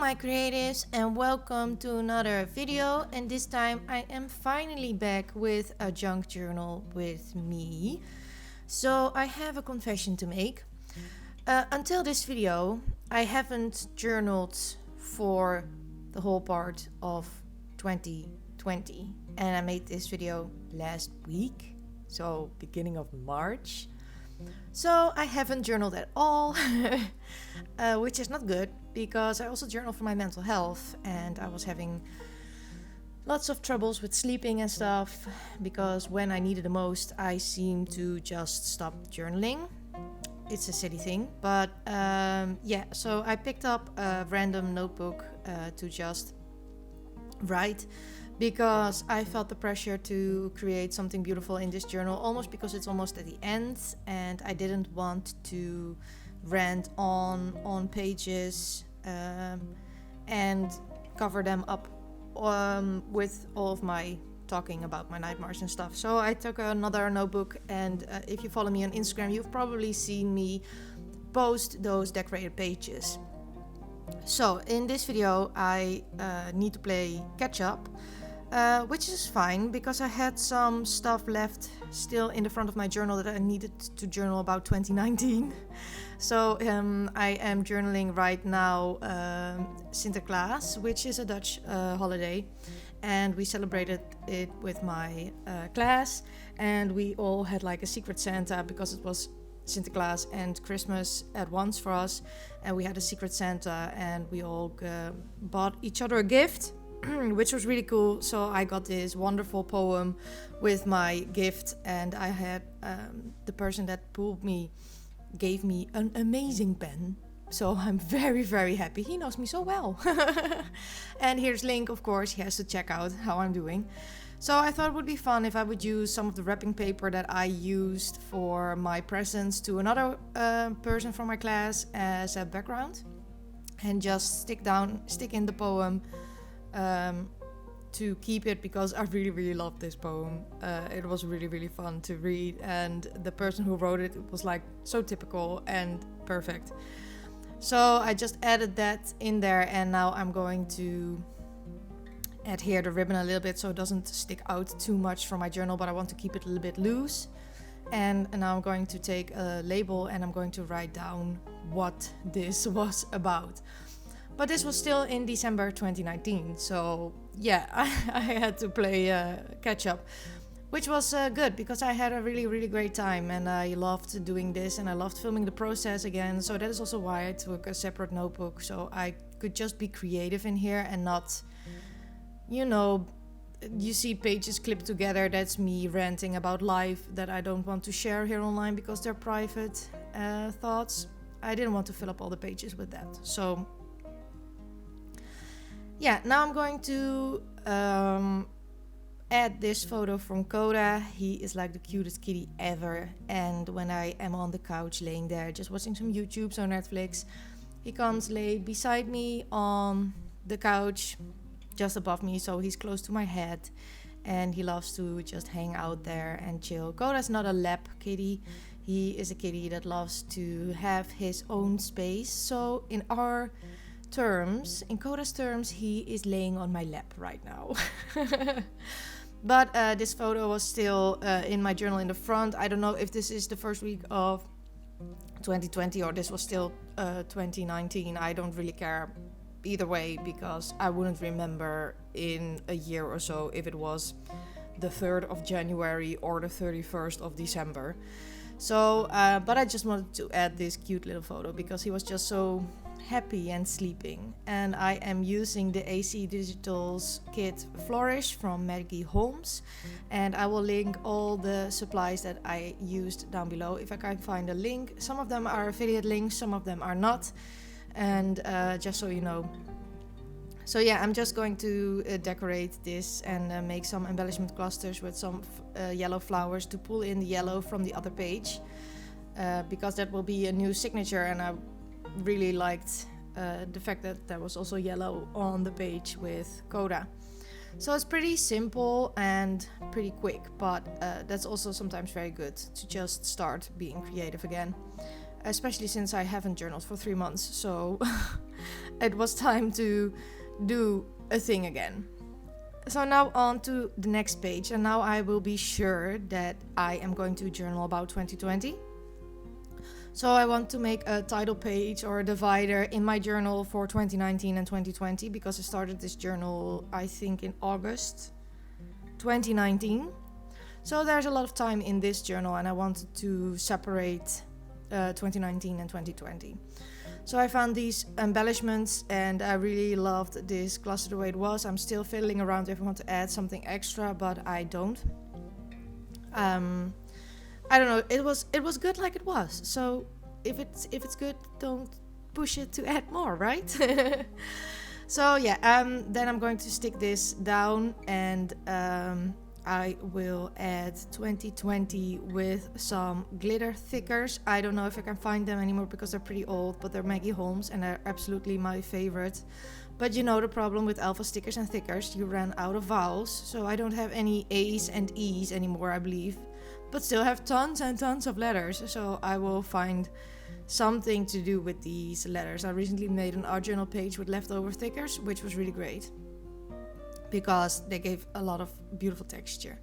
my creatives, and welcome to another video. And this time I am finally back with a junk journal with me. So I have a confession to make. Until this video I haven't journaled for the whole part of 2020, and I made this video last week, so beginning of March. So I haven't journaled at all, which is not good because I also journal for my mental health, and I was having lots of troubles with sleeping and stuff because when I need it the most I seem to just stop journaling. It's a silly thing, but so I picked up a random notebook to just write, because I felt the pressure to create something beautiful in this journal, almost because it's almost at the end and I didn't want to rant on pages and cover them up with all of my talking about my nightmares and stuff. So I took another notebook, and if you follow me on Instagram you've probably seen me post those decorated pages. So in this video I need to play catch up, which is fine because I had some stuff left still in the front of my journal that I needed to journal about 2019. So I am journaling right now Sinterklaas, which is a Dutch holiday, and we celebrated it with my class, and we all had like a secret Santa because it was Sinterklaas and Christmas at once for us, and we had a secret Santa and we all bought each other a gift, which was really cool. So I got this wonderful poem with my gift, and I had the person that pulled me gave me an amazing pen. So I'm very, very happy. He knows me so well. And here's Link, of course. He has to check out how I'm doing. So I thought it would be fun if I would use some of the wrapping paper that I used for my presents to another person from my class as a background, and just stick in the poem to keep it, because I really, really love this poem. It was really, really fun to read, and the person who wrote it was like so typical and perfect. So I just added that in there, and now I'm going to adhere the ribbon a little bit so it doesn't stick out too much from my journal, but I want to keep it a little bit loose. And now I'm going to take a label and I'm going to write down what this was about. But this was still in December 2019, so yeah, I had to play catch up, which was good because I had a really, really great time, and I loved doing this, and I loved filming the process again. So that is also why I took a separate notebook, so I could just be creative in here and not, you see pages clipped together, that's me ranting about life that I don't want to share here online because they're private thoughts. I didn't want to fill up all the pages with that. So yeah, now I'm going to add this photo from Koda. He is like the cutest kitty ever, and when I am on the couch laying there just watching some YouTube or Netflix, he comes lay beside me on the couch just above me, so he's close to my head, and he loves to just hang out there and chill. Koda's not a lap kitty. He is a kitty that loves to have his own space. So in Koda's terms, he is laying on my lap right now. But this photo was still in my journal in the front. I don't know if this is the first week of 2020 or this was still 2019. I don't really care either way, because I wouldn't remember in a year or so if it was the 3rd of January or the 31st of December. So, but I just wanted to add this cute little photo because he was just so happy and sleeping. And I am using the AC Digital's kit Flourish from Maggie Holmes, and I will link all the supplies that I used down below if I can find a link. Some of them are affiliate links, some of them are not, and just so you know. So yeah, I'm just going to decorate this and make some embellishment clusters with some yellow flowers to pull in the yellow from the other page, because that will be a new signature, and I really liked the fact that there was also yellow on the page with Koda. So it's pretty simple and pretty quick, but that's also sometimes very good to just start being creative again. especially since I haven't journaled for 3 months. So it was time to do a thing again. So now on to the next page, and now I will be sure that I am going to journal about 2020. So I want to make a title page or a divider in my journal for 2019 and 2020, because I started this journal, I think, in August 2019. So there's a lot of time in this journal, and I wanted to separate 2019 and 2020. So I found these embellishments, and I really loved this cluster the way it was. I'm still fiddling around if I want to add something extra, but I don't. I don't know. It was good like it was. So if it's good, don't push it to add more, right? So yeah. Then I'm going to stick this down, and I will add 2020 with some glitter thickers. I don't know if I can find them anymore because they're pretty old, but they're Maggie Holmes and they're absolutely my favorite. But you know the problem with alpha stickers and thickers, you ran out of vowels, so I don't have any A's and E's anymore, I believe, but still have tons and tons of letters, so I will find something to do with these letters. I recently made an art journal page with leftover thickers, which was really great, because they gave a lot of beautiful texture.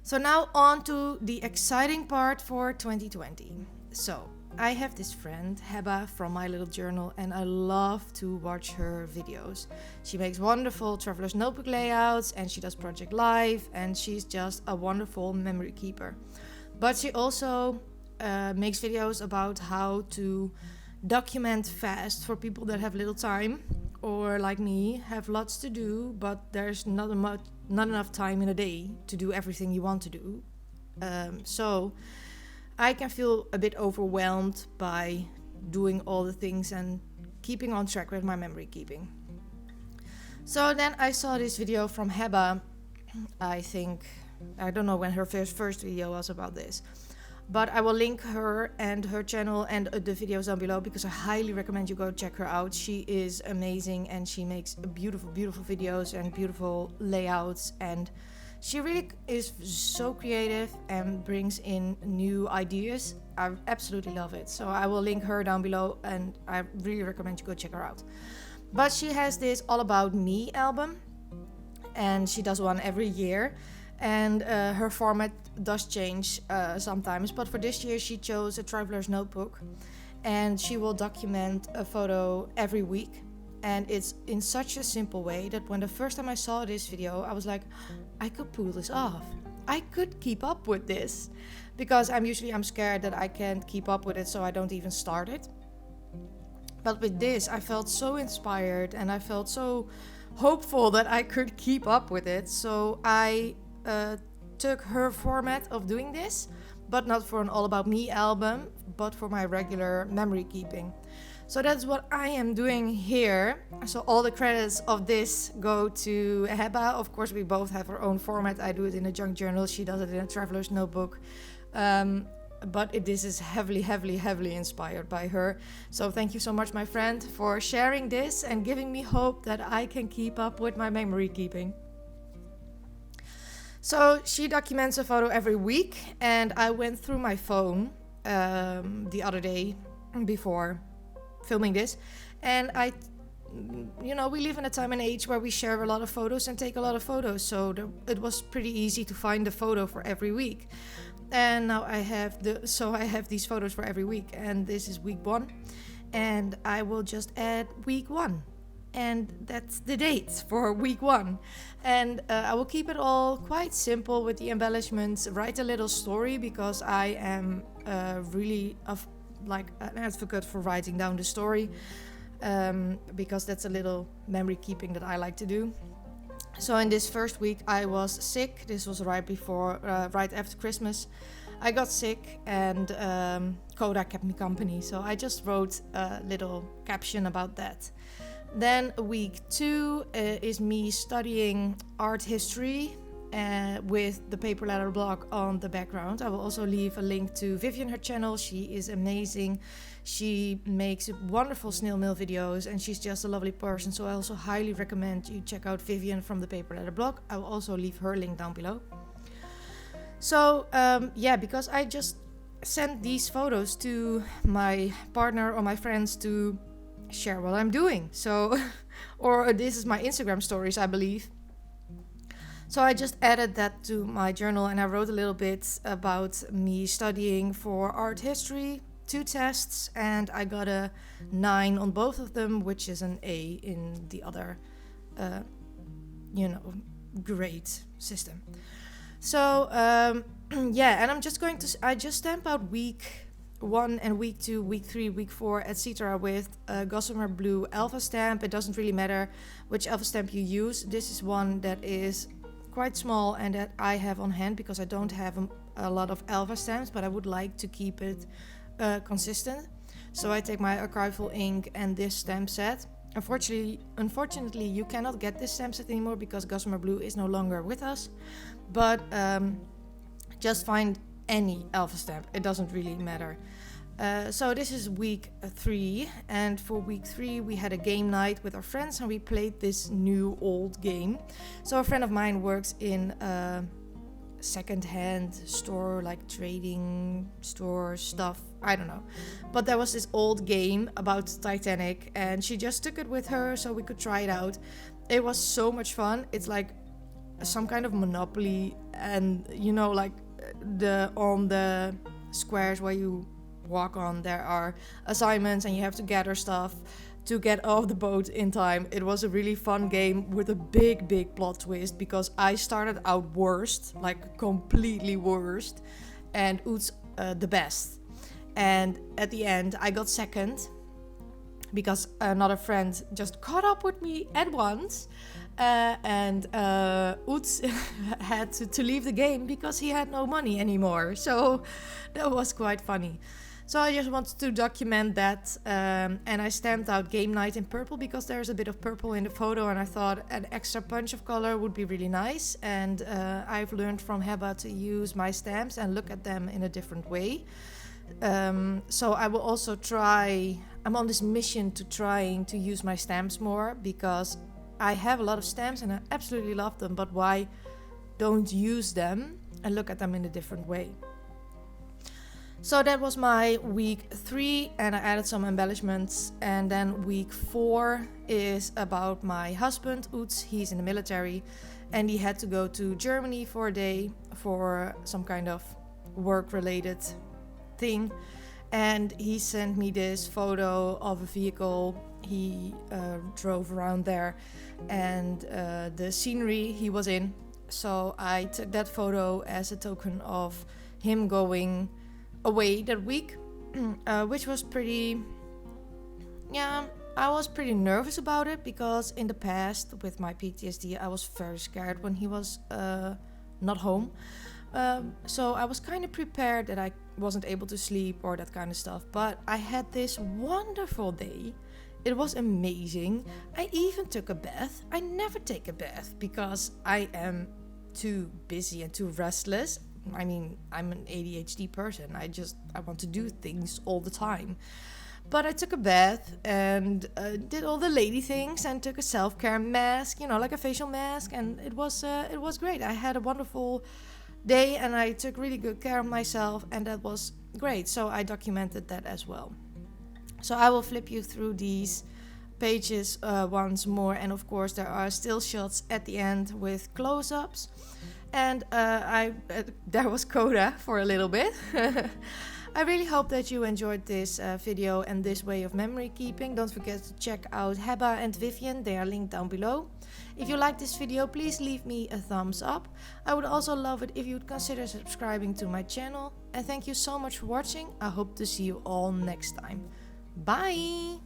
So now on to the exciting part for 2020. So I have this friend, Heba, from my little journal, and I love to watch her videos. She makes wonderful traveler's notebook layouts, and she does Project Live, and she's just a wonderful memory keeper. But she also makes videos about how to document fast for people that have little time, or like me, have lots to do, but there's not enough time in a day to do everything you want to do. So I can feel a bit overwhelmed by doing all the things and keeping on track with my memory keeping. So then I saw this video from Heba. I don't know when her first video was about this, but I will link her and her channel and the videos down below, because I highly recommend you go check her out. She is amazing, and she makes beautiful, beautiful videos and beautiful layouts, and she really is so creative and brings in new ideas. I absolutely love it. So I will link her down below, and I really recommend you go check her out. But she has this All About Me album, and she does one every year. And her format does change sometimes, but for this year she chose a traveler's notebook, and she will document a photo every week, and it's in such a simple way that when the first time I saw this video, I was like, I could pull this off. I could keep up with this, because I'm scared that I can't keep up with it, so I don't even start it. But with this, I felt so inspired, and I felt so hopeful that I could keep up with it. So I took her format of doing this, but not for an All About Me album, but for my regular memory keeping. So that's what I am doing here. So all the credits of this go to Heba. Of course, we both have our own format. I do it in a junk journal. She does it in a traveler's notebook. But this is heavily, heavily, heavily inspired by her. So thank you so much, my friend, for sharing this and giving me hope that I can keep up with my memory keeping. So she documents a photo every week, and I went through my phone the other day before filming this, and we live in a time and age where we share a lot of photos and take a lot of photos, so it was pretty easy to find a photo for every week. And now I have these photos for every week, and this is week 1, and I will just add week 1. And that's the date for week 1. And I will keep it all quite simple with the embellishments, write a little story, because I am really an advocate for writing down the story, because that's a little memory keeping that I like to do. So in this first week I was sick. This was right after Christmas. I got sick, and Coda kept me company, so I just wrote a little caption about that. Then week 2 is me studying art history with the paper letter blog on the background. I will also leave a link to Vivian, her channel. She is amazing. She makes wonderful snail mail videos, and she's just a lovely person. So I also highly recommend you check out Vivian from the paper letter blog. I will also leave her link down below. So because I just send these photos to my partner or my friends to share what I'm doing. So, or this is my Instagram stories, I believe. So I just added that to my journal, and I wrote a little bit about me studying for art history, 2 tests, and I got a 9 on both of them, which is an A in the other, grade system. So yeah, and I'm just going to, I just stamp out week 1 and week 2, week 3, week 4, etc. with a Gossamer Blue alpha stamp. It doesn't really matter which alpha stamp you use. This is one that is quite small and that I have on hand because I don't have a lot of alpha stamps, but I would like to keep it consistent. So I take my archival ink and this stamp set. Unfortunately, you cannot get this stamp set anymore because Gossamer Blue is no longer with us. But just find any alpha stamp. It doesn't really matter. So this is week 3, and for week 3 we had a game night with our friends and we played this new old game. So a friend of mine works in a second-hand store, like trading store stuff, I don't know. But there was this old game about Titanic and she just took it with her so we could try it out. It was so much fun. It's like some kind of Monopoly, and like on the squares where you walk on, there are assignments and you have to gather stuff to get off the boat in time. It was a really fun game with a big plot twist because I started out worst, like completely worst, and Oets the best. And at the end I got second because another friend just caught up with me at once. And Oets had to leave the game because he had no money anymore. So that was quite funny. So I just wanted to document that, and I stamped out game night in purple because there's a bit of purple in the photo, and I thought an extra punch of color would be really nice. And I've learned from Heba to use my stamps and look at them in a different way. So I will also I'm on this mission to trying to use my stamps more because I have a lot of stamps and I absolutely love them, but why don't use them and look at them in a different way? So that was my week 3, and I added some embellishments. And then week 4 is about my husband, Oets. He's in the military and he had to go to Germany for a day for some kind of work-related thing. And he sent me this photo of a vehicle he drove around there and the scenery he was in. So I took that photo as a token of him going away that week, which was pretty, I was pretty nervous about it because in the past with my PTSD I was very scared when he was not home. So I was kind of prepared that I wasn't able to sleep or that kind of stuff, but I had this wonderful day. It was amazing. I even took a bath. I never take a bath because I am too busy and too restless. I mean, I'm an ADHD person. I want to do things all the time. But I took a bath and did all the lady things and took a self-care mask, like a facial mask, and it was great. I had a wonderful day and I took really good care of myself, and that was great. So I documented that as well. So I will flip you through these pages once more, and of course there are still shots at the end with close-ups. And there was Coda for a little bit. I really hope that you enjoyed this video and this way of memory keeping. Don't forget to check out Heba and Vivian, they are linked down below. If you like this video, please leave me a thumbs up. I would also love it if you would consider subscribing to my channel. And thank you so much for watching. I hope to see you all next time. Bye!